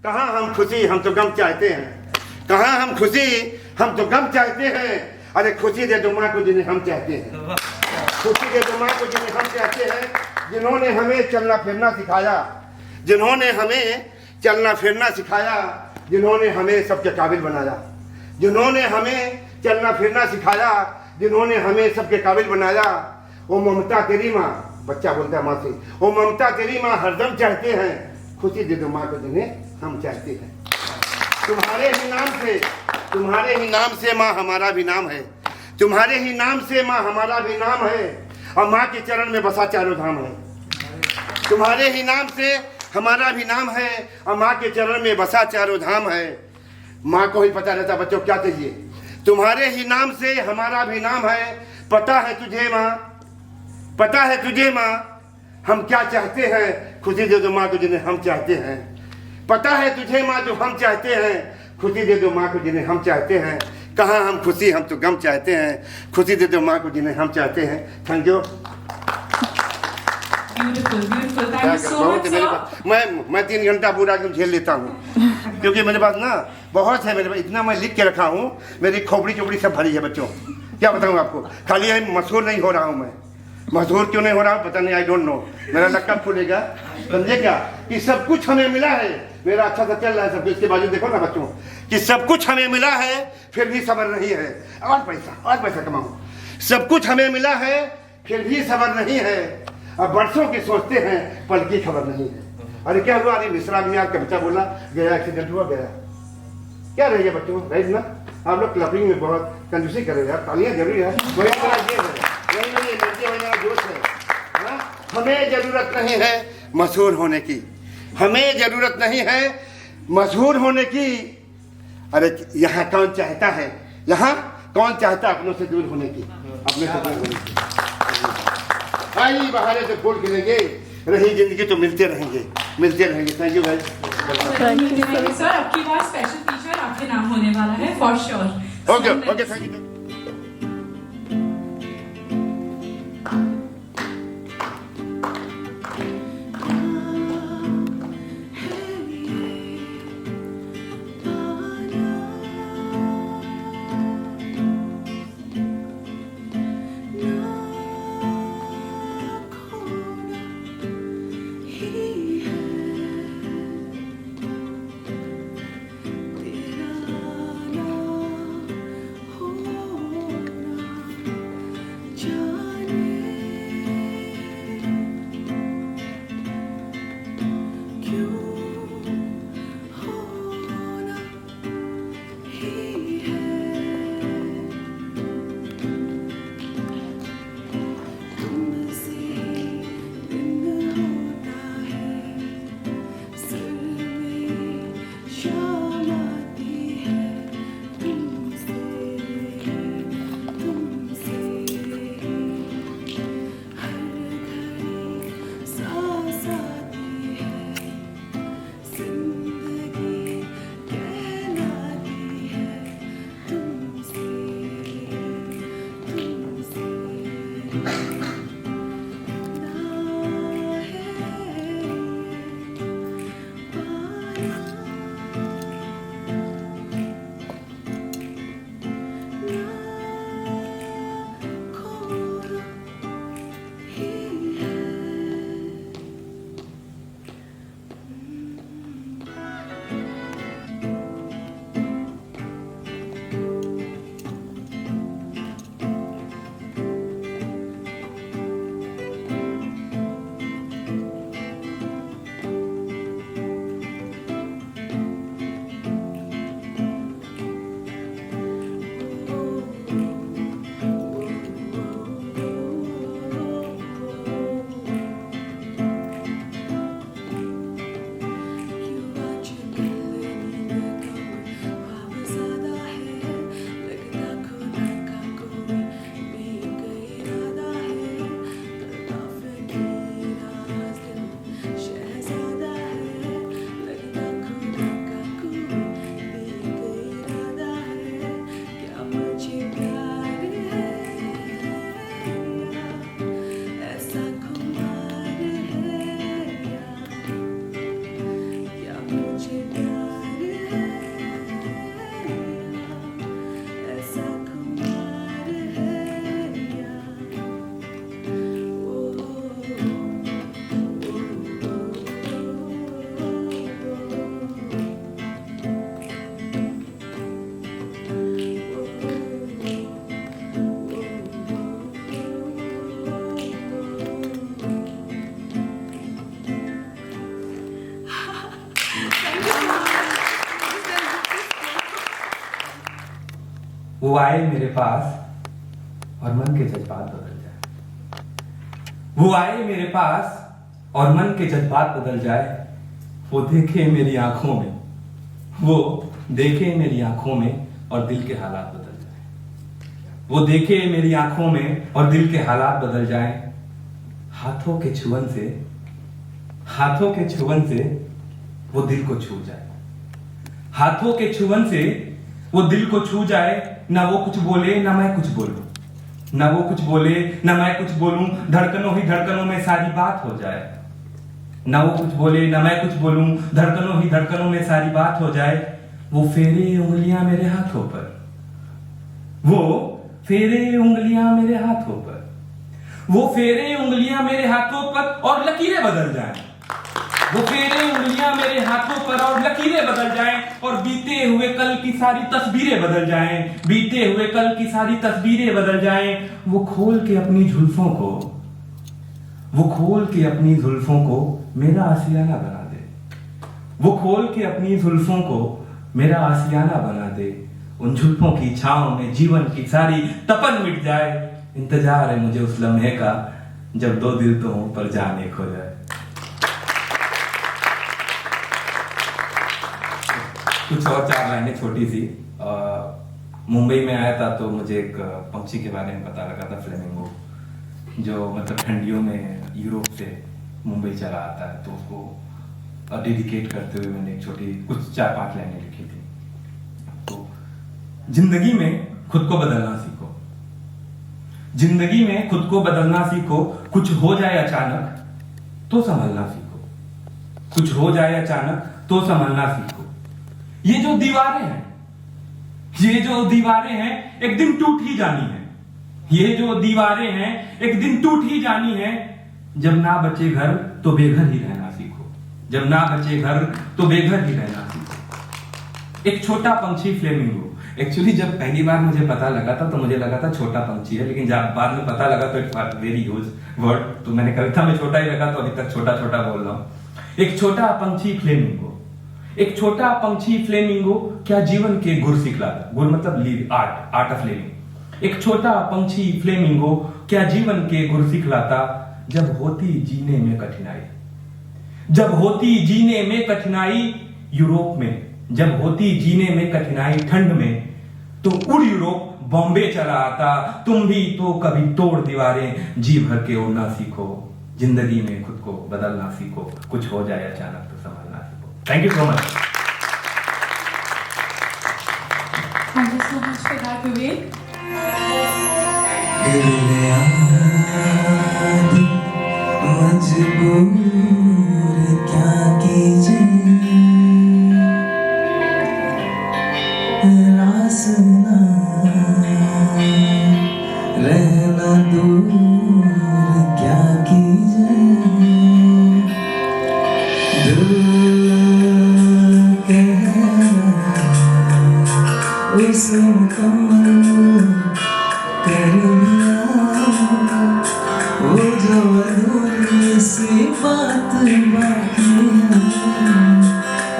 कहाँ हम खुशी हम तो गम चाहते हैं, कहाँ हम खुशी हम तो गम चाहते हैं। अरे खुशी दे दो माँ को जिन्हें हम चाहते हैं, खुशी दे दो माँ को जिन्हें हम चाहते हैं। जिन्होंने हमें चलना फिरना सिखाया, जिन्होंने हमें चलना फिरना सिखाया, जिन्होंने हमें सबके काबिल बनाया, जिन्होंने हमें चलना फिरना सिखाया, जिन्होंने हमें सबके काबिल बनाया। वो ममता तेरी माँ, बच्चा बोलता है माँ से, वो ममता तेरी माँ हरदम चाहते हैं। खुशी दे दो माँ को जिन्हें हम चाहते हैं। तुम्हारे ही नाम से, तुम्हारे ही नाम से माँ हमारा भी नाम है, तुम्हारे ही नाम से माँ हमारा भी नाम है। और माँ के चरण में बसा चारों धाम है। तुम्हारे ही नाम से हमारा भी नाम है, और माँ के चरण में बसा चारों धाम है। माँ को ही पता रहता बच्चों क्या चाहिए। तुम्हारे ही नाम से हमारा भी नाम है। पता है तुझे माँ, पता है तुझे माँ, हम क्या चाहते हैं। खुशी दे दो माँ को जिन्हें हम चाहते हैं। पता है तुझे माँ जो हम चाहते हैं। खुशी दे दो माँ को जिन्हें हम चाहते हैं। कहाँ हम खुशी हम तो गम चाहते हैं। खुशी दे दो माँ को जिन्हें हम चाहते हैं। Thank you. Beautiful. Thank you so much, sir. मैं 3 घंटा पूरा एकदम झेल लेता हूँ, क्योंकि मेरे पास ना बहुत है, मेरे पास इतना मैं लिख के रखा हूँ। मेरी खोपड़ी चोपड़ी सब भरी है बच्चों, क्या बताऊँ आपको। खाली है मशहूर नहीं हो रहा हूँ मैं। मशहूर क्यों नहीं हो रहा हूँ पता नहीं, आई डोंट नो। मेरा लक्का खुलेगा, समझे क्या, कि सब कुछ हमें मिला है। मेरा अच्छा सा चल रहा है सब। इसके बाजू देखो ना बच्चों, कि सब कुछ हमें मिला है फिर भी सब्र नहीं है। और पैसा कमाओ। सब कुछ हमें मिला है फिर भी सब्र नहीं है। अब बरसों की सोचते हैं पल की खबर नहीं है। अरे क्या हुआ, अरे मिश्रा भी आपका बच्चा बोला गया, एक्सीडेंट हुआ गया। क्या रह गया बच्चों, राइट ना। आप लोग क्लबिंग में बहुत कंजूसी कर रहे हैं, तालियां जरूरी है। जोश है ना? हमें जरूरत नहीं है मशहूर होने की, हमें जरूरत नहीं है मशहूर होने की। अरे यहाँ कौन चाहता है, यहाँ कौन चाहता अपनों से दूर होने की, अपने से दूर होने की। आई बहारे से फूल खिलेंगे, रही जिंदगी तो मिलते रहेंगे, मिलते रहेंगे। थैंक यू भाई। Thank you, sir. आपकी बार स्पेशल टीचर आपके नाम होने वाला है for sure. Okay thank you. वो आए मेरे पास और मन के जज्बात बदल जाए। वो आए मेरे पास और मन के जज्बात बदल जाए। वो देखे मेरी आंखों में, वो देखे मेरी आंखों में और दिल के हालात बदल जाए। वो देखे मेरी आंखों में और दिल के हालात बदल जाए। हाथों के छुअन से, हाथों के छुअन से वो दिल को छू जाए। हाथों के छुअन से वो दिल को छू जाए। ना वो कुछ बोले ना मैं कुछ बोलूं, ना वो कुछ बोले ना मैं कुछ बोलूं। धड़कनों ही धड़कनों में सारी बात हो जाए। ना वो कुछ बोले ना मैं कुछ बोलूं, धड़कनों ही धड़कनों में सारी बात हो जाए। वो फेरे उंगलियां मेरे हाथों पर, वो फेरे उंगलियां मेरे हाथों पर, वो फेरे उंगलियां मेरे हाथों पर और लकीरें बदल जाएं। वो फेरे उंगलियां मेरे हाथों पर और लकीरें बदल जाएं और बीते हुए कल की सारी तस्वीरें बदल जाएं। बीते हुए कल की सारी तस्वीरें बदल जाएं। वो खोल के अपनी जुल्फों को, वो खोल के अपनी जुल्फों को मेरा आशियाना बना दे। वो खोल के अपनी जुल्फों को मेरा आशियाना बना दे। उन जुल्फों की छांव में जीवन की सारी तपन मिट जाए। इंतजार है मुझे उस लम्हे का जब दो दिल तो हों पर जान एक हो जाए। कुछ और चार लाइनें छोटी सी। मुंबई में आया था तो मुझे एक पंछी के बारे में पता लगा था, फ्लेमिंगो, जो मतलब ठंडियों में यूरोप से मुंबई चला आता है। तो उसको डेडिकेट करते हुए मैंने एक छोटी कुछ 4-5 लाइनें लिखी थी। तो जिंदगी में खुद को बदलना सीखो, जिंदगी में खुद को बदलना सीखो। कुछ हो जाए अचानक तो संभलना सीखो, कुछ हो जाए अचानक तो संभलना सीखो। ये जो दीवारें हैं, ये जो दीवारें हैं एक दिन टूट ही जानी है। ये जो दीवारें हैं एक दिन टूट ही जानी है। जब ना बचे घर तो बेघर ही रहना सीखो, जब ना बचे घर तो बेघर ही रहना सीखो। एक छोटा पंछी फ्लेमिंगो। एक्चुअली जब पहली बार मुझे पता लगा था तो मुझे लगा था छोटा पंछी है, लेकिन जब बाद में पता लगा तो इट्स वेरी यूज वर्ड, तो मैंने कविता में छोटा ही रखा तो अभी तक छोटा छोटा बोल रहा हूं। एक छोटा पंछी फ्लेमिंगो, एक छोटा पंछी फ्लेमिंगो क्या जीवन के गुर सिखलाता। गुर मतलब live, art, art of living. एक छोटा पंछी फ्लेमिंगो क्या जीवन के गुर सिखलाता। जब होती जीने में कठिनाई, जब होती जीने में कठिनाई यूरोप में, जब होती जीने में कठिनाई ठंड में, तो उड़ यूरोप बॉम्बे चला आता। तुम भी तो कभी तोड़ दीवारें जी भर के उड़ना सीखो। जिंदगी में खुद को बदलना सीखो। कुछ हो जाए अचानक तो संभलना सीखो। Thank you so much. Thank you so much for that, Vivek. मजबूर क्या कीजिए, रास ना रहना दूर क्या कीजिए। दिल उसे मुकम्मल कर लिया। वो जो अधूरी सी बात बाकी है,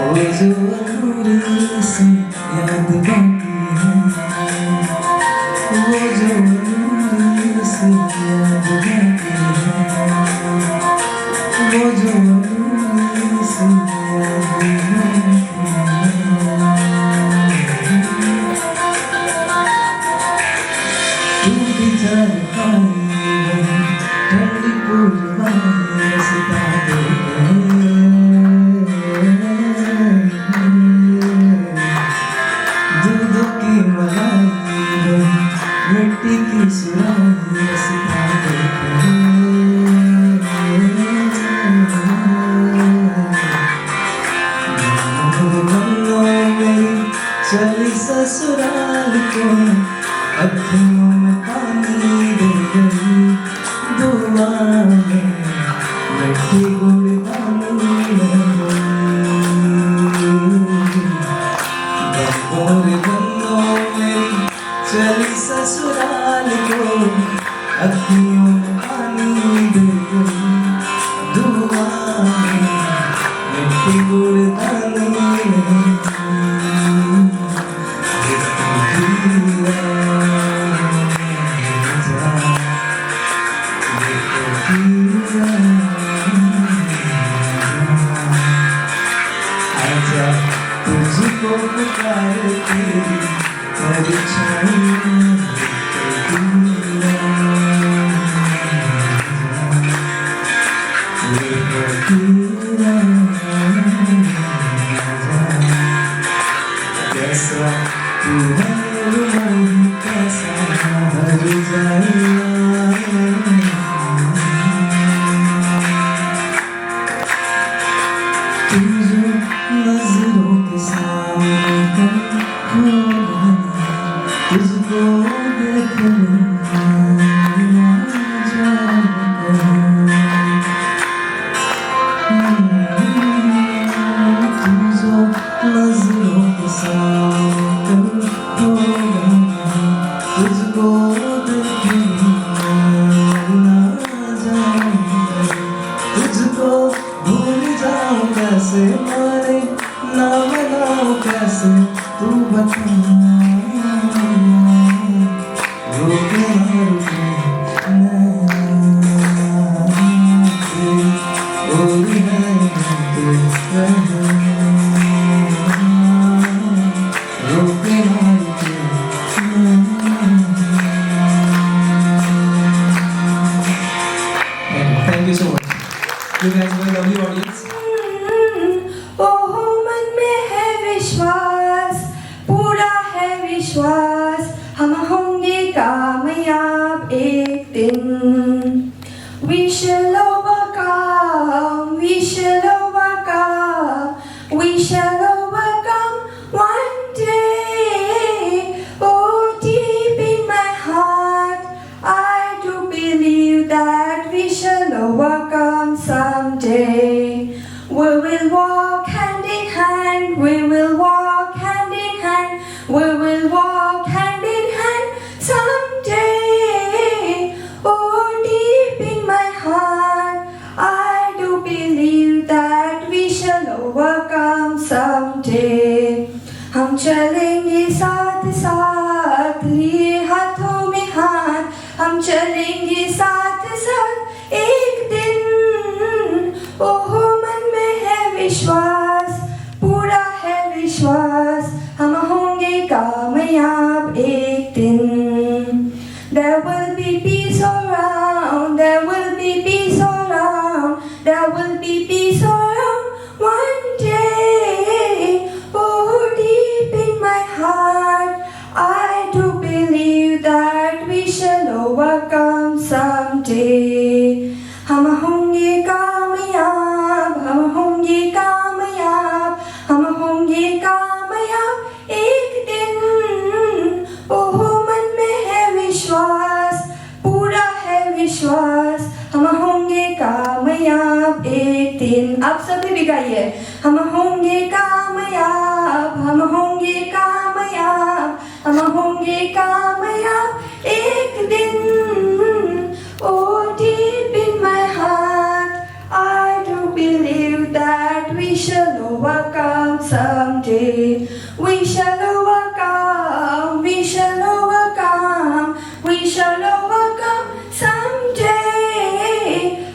वो जो अधूरी सी याद बाकी है, वो जो अधूरी सी याद बाकी है, वो जो अधूरी सी याद बाकी है। तू भी चल पाई ठंडी पूर्वानी सितारे, दूध की मलाई मिट्टी की सुराही सितारे। चली ससुराल को अखियों में पानी दे गई। दुआ में मिट्टी गुड़दानी गंगों में चली ससुराल को अखियों में पानी दे गई। दुआ में मिट्टी गुड़दानी प्यार तेरी परछाइयाँ कैसा तू है कैसा हर जाए नजरों के सामने तुझको नजरों के सामने तुझको तुझको भूल जाऊं कैसे मारे ना बनाऊं कैसे तू बता रोके रुके Thank you so much. You guys were a lovely audience. ओहो मन में है विश्वास, पूरा है विश्वास, हम होंगे कामयाब एक दिन. We shall overcome, we shall overcome, we shall overcome one day. Oh, deep in my heart, I do believe that we shall overcome someday. We will walk hand in hand, we will walk hand in hand, we will walk hand in hand someday. Oh, deep in my heart, I do believe that we shall overcome someday. हम चलेंगे साथ साथ लिए हाथों में हाथ, हम चलेंगे साथ साथ एक दिन. ओहो मन में है विश्वास, पूरा है विश्वास, हम होंगे कामयाब एक दिन. There will be peace around, there will be peace around, there will be peace around one day. Oh, deep in my heart, I do believe that we shall overcome someday. हम होंगे कामयाब, हम होंगे कामयाब, हम होंगे कामयाब एक दिन. ओहो मन में है विश्वास, पूरा है विश्वास, हम होंगे कामयाब एक दिन. आप सभी भी गाइए. हम होंगे कामयाब, हम होंगे कामयाब, हम होंगे कामयाब एक दिन. Oh, deep in my heart, I do believe that we shall overcome someday. We shall overcome, we shall overcome, we shall overcome someday.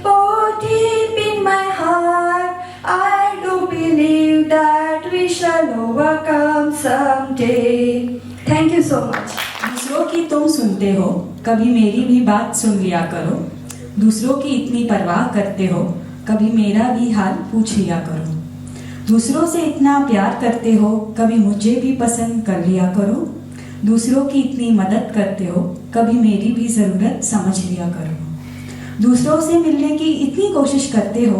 Oh, deep in my heart, I do believe that we shall overcome someday. Thank you so much. दूसरों की तुम सुनते हो, कभी मेरी भी बात सुन लिया करो. दूसरों की इतनी परवाह करते हो, कभी मेरा भी हाल पूछ लिया करो. दूसरों से इतना प्यार करते हो, कभी मुझे भी पसंद कर लिया करो. दूसरों की इतनी मदद करते हो, कभी मेरी भी ज़रूरत समझ लिया करो. दूसरों से मिलने की इतनी कोशिश करते हो,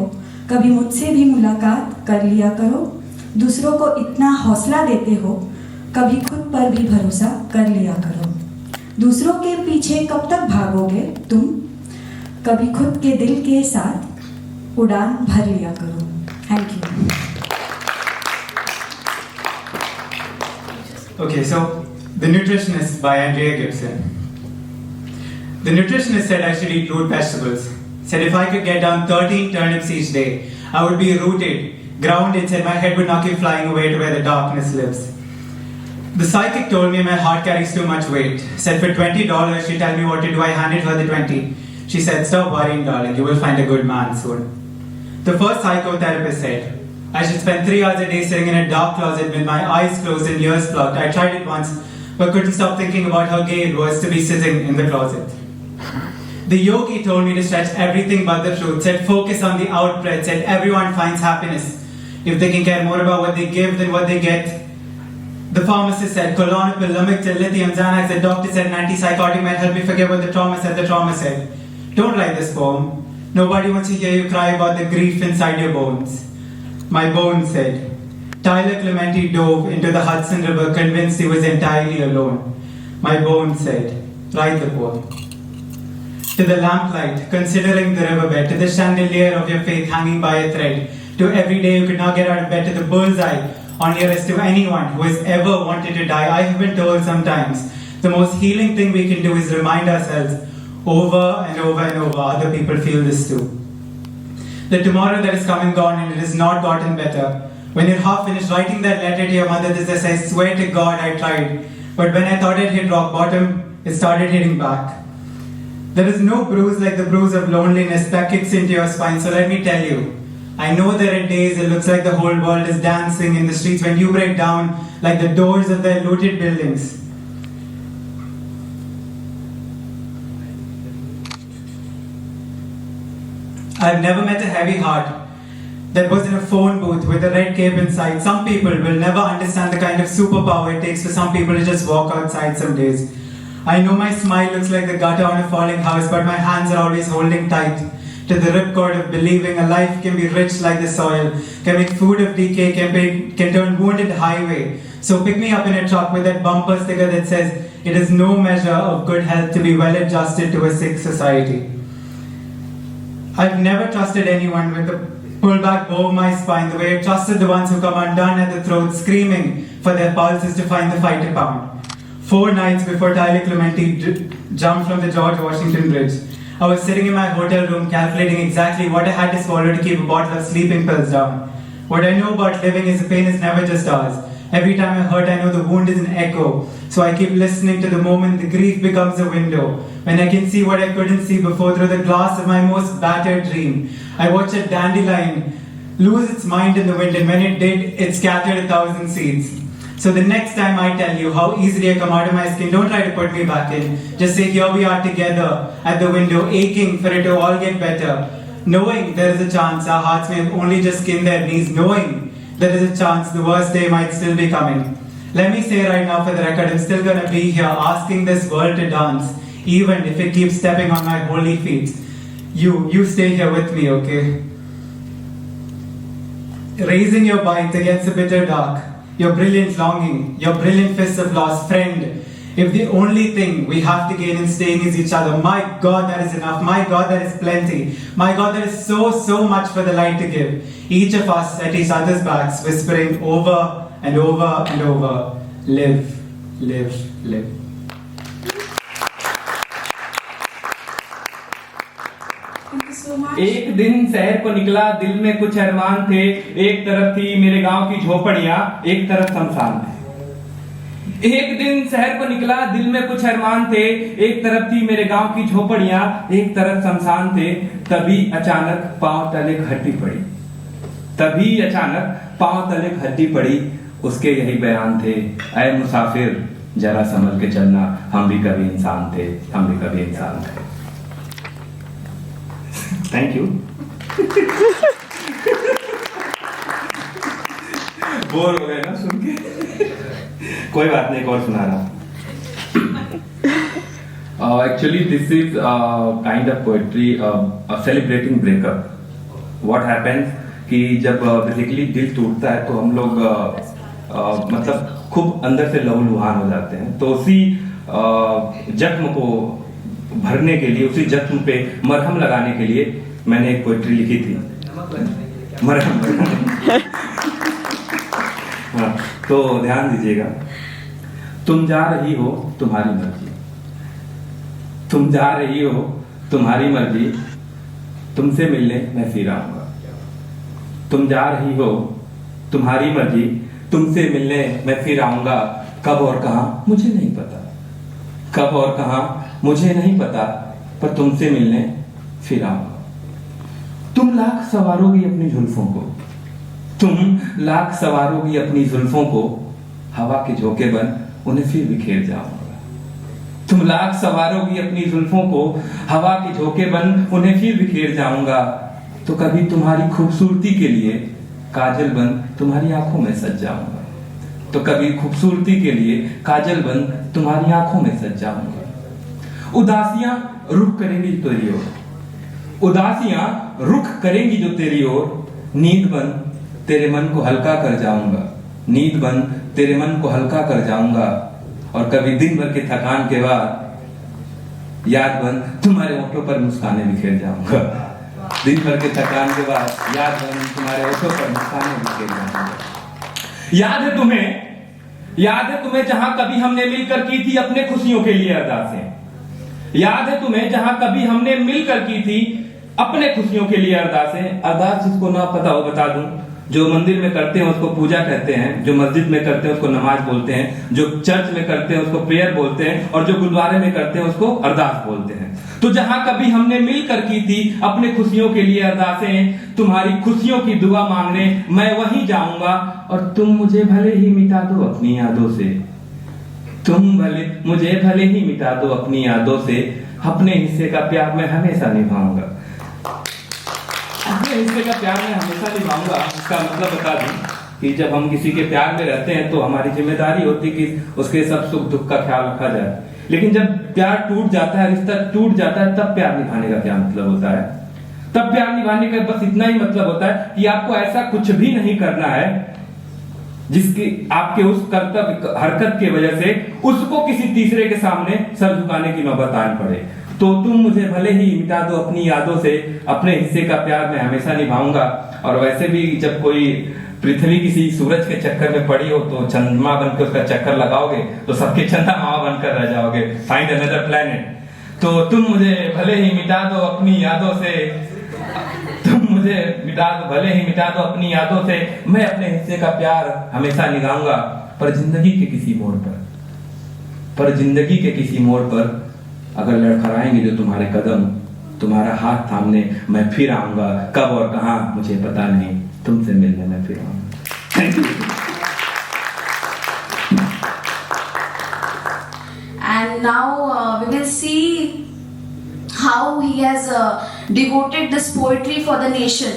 कभी मुझसे भी मुलाकात कर लिया करो. दूसरों को इतना हौसला देते हो, कभी खुद पर भी भरोसा कर लिया करो. दूसरों के पीछे कब तक भागोगे तुम, कभी खुद के दिल के साथ उड़ान भर लिया करो. Thank you. Okay, so The Nutritionist by Andrea Gibson. The nutritionist said I should eat root vegetables. Said if I could get down 13 turnips each day, I would be rooted, grounded, said my head would not keep flying away to where the darkness lives. The psychic told me my heart carries too much weight. Said for $20, she'd tell me what to do. I handed her the 20. She said, stop worrying, darling, you will find a good man soon. The first psychotherapist said, I should spend 3 hours a day sitting in a dark closet with my eyes closed and ears plugged. I tried it once, but couldn't stop thinking about how gay it was to be sitting in the closet. The yogi told me to stretch everything but the truth, said focus on the out-breath, said everyone finds happiness if they can care more about what they give than what they get. The pharmacist said Klonopil, Lamictal, lithium, Xanax. The doctor said an antipsychotic might help me forget what the trauma said. The trauma said, don't write this poem. Nobody wants to hear you cry about the grief inside your bones. My bones said, Tyler Clementi dove into the Hudson River convinced he was entirely alone. My bones said, write the poem. To the lamplight, considering the riverbed, to the chandelier of your faith hanging by a thread, to every day you could not get out of bed, to the bullseye on nearest to anyone who has ever wanted to die. I have been told sometimes the most healing thing we can do is remind ourselves over and over and over, other people feel this too. The tomorrow that is come and gone and it has not gotten better. When you're half finished writing that letter to your mother, this I swear to God I tried, but when I thought it hit rock bottom, it started hitting back. There is no bruise like the bruise of loneliness that kicks into your spine, so let me tell you, I know there are days it looks like the whole world is dancing in the streets when you break down like the doors of their looted buildings. I've never met a heavy heart that was in a phone booth with a red cape inside. Some people will never understand the kind of superpower it takes for some people to just walk outside some days. I know my smile looks like the gutter on a falling house, but my hands are always holding tight to the ripcord of believing a life can be rich like the soil, can make food of decay, can turn wound into highway. So pick me up in a truck with that bumper sticker that says, it is no measure of good health to be well adjusted to a sick society. I've never trusted anyone with the pullback bow of my spine the way I trusted the ones who come undone at the throat, screaming for their pulses to find the fighter pound. 4 nights before Tyler Clementi jumped from the George Washington Bridge, I was sitting in my hotel room calculating exactly what I had to swallow to keep a bottle of sleeping pills down. What I know about living is the pain is never just ours. Every time I hurt, I know the wound is an echo. So I keep listening to the moment the grief becomes a window. When I can see what I couldn't see before through the glass of my most battered dream. I watch a dandelion lose its mind in the wind, and when it did, it scattered 1,000 seeds. So the next time I tell you how easily I come out of my skin, don't try to put me back in. Just say, here we are together at the window, aching for it to all get better. Knowing there is a chance our hearts may have only just skinned their knees. Knowing there is a chance the worst day might still be coming. Let me say right now for the record, I'm still going to be here asking this world to dance, even if it keeps stepping on my holy feet. You stay here with me, okay? Raising your bites against the bitter dark, your brilliant longing, your brilliant fists of loss, friend. If the only thing we have to gain in staying is each other, my God, that is enough. My God, that is plenty. My God, there is so much for the light to give. Each of us at each other's backs, whispering over and over and over, live, live, live. Thank you so much. एक दिन शहर को निकला, दिल में कुछ अरमान थे। एक तरफ थी मेरे गांव की झोपड़ियां, एक तरफ शमशान थे। एक दिन शहर को निकला, दिल में कुछ अरमान थे। एक तरफ थी मेरे गांव की झोपड़ियां, एक तरफ शमशान थे। तभी अचानक पांव तले घट्टी पड़ी। तभी अचानक पांव तले घट्टी पड़ी। उसके यही बयान थे, ऐ मुसाफिर जरा संभल के चलना, हम भी कभी इंसान थे, हम भी कभी इंसान थे। Thank you. बोर हो गए ना सुन के? कोई बात नहीं, एक और सुना रहा। Actually, this is kind of poetry celebrating breakup. What happens कि जब बेसिकली दिल टूटता है तो हम लोग मतलब खूब अंदर से लहूलुहान हो जाते हैं। तो उसी जख्म को भरने के लिए, उसी जख्म पे मरहम लगाने के लिए मैंने एक पोएट्री लिखी थी। मरहम। हाँ, तो ध्यान दीजिएगा। तुम जा रही हो तुम्हारी मर्जी, तुम जा रही हो तुम्हारी मर्जी, तुमसे मिलने मैं फिर आऊंगा। तुम जा रही हो तुम्हारी मर्जी, तुमसे मिलने मैं फिर आऊंगा। कब और कहां मुझे नहीं पता, कब और कहां मुझे नहीं पता, पर तुमसे मिलने फिर आऊंगा। तुम लाख सवारोगी अपनी जुल्फों को, तुम लाख सवारोगी अपनी जुल्फों को, हवा के झोंके बन उन्हें फिर बिखेर जाऊंगा। तुम लाख सवारोगी अपनी जुल्फों को, हवा के झोंके बन उन्हें फिर बिखेर जाऊंगा। तो कभी तुम्हारी खूबसूरती के लिए काजल बन तुम्हारी आंखों में सज जाऊंगा। तो कभी खूबसूरती के लिए काजल बन तुम्हारी आंखों में सज जाऊंगा। उदासियां रुख करेंगी तेरी ओर, उदासियां रुख करेंगी जो तेरी ओर, नींद बन तेरे मन को हल्का कर जाऊंगा। नींद बन तेरे मन को हल्का कर जाऊंगा। और कभी दिन भर के थकान के बाद याद बन तुम्हारे होठों पर मुस्काने बिखेर जाऊंगा। दिन भर के थकान के बाद याद बन तुम्हारे होठों पर मुस्काने बिखेर जाऊंगा। याद है तुम्हें जहां कभी हमने मिलकर की थी अपने खुशियों के लिए अरदासें। याद है तुम्हें जहां कभी हमने मिलकर की थी अपने खुशियों के लिए अरदासें। अरदास जिसको ना पता हो बता दूं, जो मंदिर में करते हैं उसको पूजा कहते हैं, जो मस्जिद में करते हैं उसको नमाज बोलते हैं, जो चर्च में करते हैं उसको प्रेयर बोलते हैं, और जो गुरुद्वारे में करते हैं उसको अरदास बोलते हैं। तो जहां कभी हमने मिलकर की थी अपने खुशियों के लिए अरदासें, तुम्हारी खुशियों की दुआ मांगने मैं वहीं जाऊंगा। और तुम मुझे भले ही मिटा दो अपनी यादों से, मुझे भले ही मिटा दो अपनी यादों से, अपने हिस्से का प्यार मैं हमेशा निभाऊंगा। अपने हिस्से का प्यार मैं हमेशा निभाऊंगा। इसका मतलब बता दूं कि जब हम किसी के प्यार में रहते हैं तो हमारी जिम्मेदारी होती है कि उसके सब सुख दुख का ख्याल रखा जाए। लेकिन जब प्यार टूट जाता है, रिश्ता टूट जाता है, तब प्यार निभाने का क्या मतलब होता है? तब प्यार निभाने का बस इतना ही मतलब होता है कि आपको ऐसा कुछ भी नहीं करना है जिसकी आपके उस कर्तव्य हरकत की वजह से उसको किसी तीसरे के सामने सर झुकाने की नौबत आन पड़े। तो तुम मुझे भले ही मिटा दो अपनी यादों से, अपने हिस्से का प्यार मैं हमेशा निभाऊंगा। और वैसे भी जब कोई पृथ्वी किसी सूरज के चक्कर में पड़ी हो तो चंद्रमा बनकर उसका चक्कर लगाओगे तो सबके चंदा मामा बनकर रह जाओगे। Find another planet. तो तुम मुझे भले ही मिटा दो अपनी यादों से, तुम मुझे भले ही मिटा दो अपनी यादों से, मैं अपने हिस्से का प्यार हमेशा निभाऊंगा। पर जिंदगी के किसी मोड़ पर अगर लड़खड़ाएंगे जो तुम्हारे कदम, तुम्हारा हाथ थामने मैं फिर आऊंगा। कब और कहां मुझे पता नहीं, तुमसे मिलने मैं फिर आऊंगा। Thank you. And now we will see how he has devoted this poetry for the nation,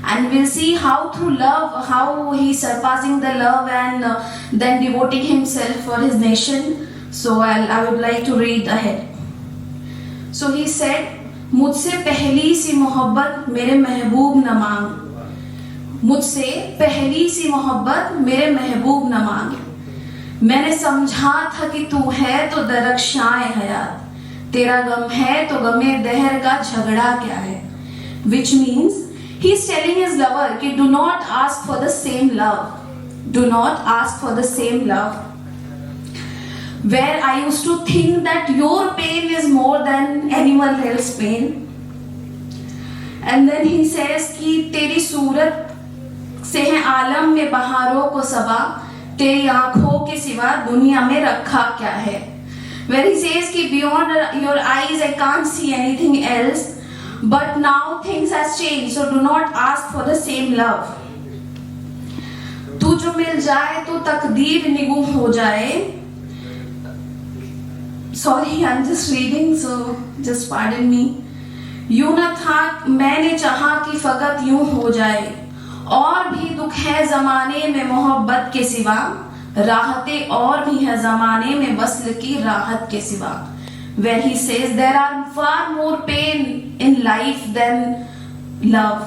and we'll see how through love, how he surpassing the love and then devoting himself for his nation. So I would like to read ahead. So he said, मुझसे पहली सी मोहब्बत मेरे महबूब न मांग, मुझसे पहली सी मोहब्बत मेरे महबूब न मांग। मैंने समझा था कि तू है तो दरख्शाए हयात, तेरा गम है तो गमे दहर का झगड़ा क्या है। Which means he is telling his lover कि do not ask for the same love, do not ask for the same love. Where I used to think that your pain is more than anyone else's pain. And then he says कि तेरी सूरत से है आलम में बहारों को सबा, तेरी आंखों के सिवा दुनिया में रखा क्या है। Where he says कि beyond your eyes I can't see anything else, but now things has changed, so do not ask for the same love. तू जो मिल जाए तो तकदीर निगुम हो जाए। Sorry, I'm just reading, so just pardon me. यूं न था मैंने चाहा कि फकत यूं हो जाए, और भी दुख है जमाने में मोहब्बत के सिवा, राहतें और भी है जमाने में वस्ल की राहत के सिवा। Where he says there are far more pain in life than love.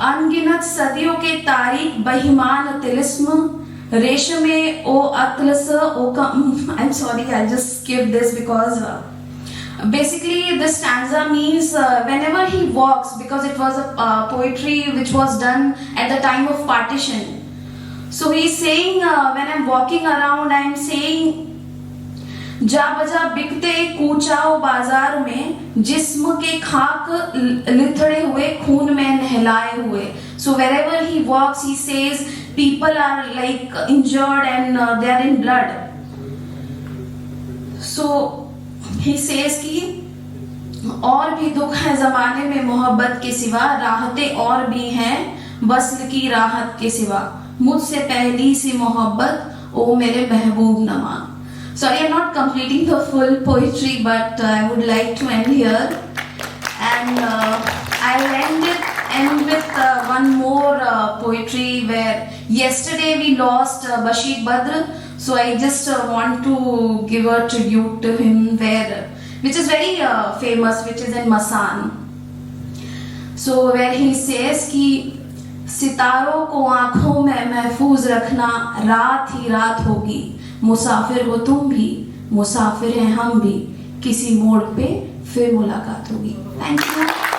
अनगिनत सदियों के तारीख बहिमान तिलिस्म, रेशमे ओ अतलस ओ कम। I'm sorry, I'll just skip this because basically this stanza means whenever he walks, because it was a poetry which was done at the time of partition. So he's saying when I'm walking around, I'm saying जा बजा बिकते कूचाओ बाजार में, जिस्म के खाक लिथड़े हुए खून में नहलाए हुए। So wherever he walks, he says people are like injured and they are in blood. So he says कि और भी दुख है जमाने में मोहब्बत के सिवा, राहतें और भी हैं वस्ल की राहत के सिवा, मुझसे पहली सी मोहब्बत ओ मेरे महबूब नमा. Sorry, I'm not completing the full poetry, but I would like to end here. And I'll end with one more poetry where yesterday we lost Bashir Badr. So I just want to give a tribute to him, which is very famous, which is in Masan. So where he says कि सितारों को आंखों में महफूज रखना, रात ही रात होगी, मुसाफिर हो तुम भी, मुसाफिर हैं हम भी, किसी मोड़ पे फिर मुलाकात होगी. Thank you.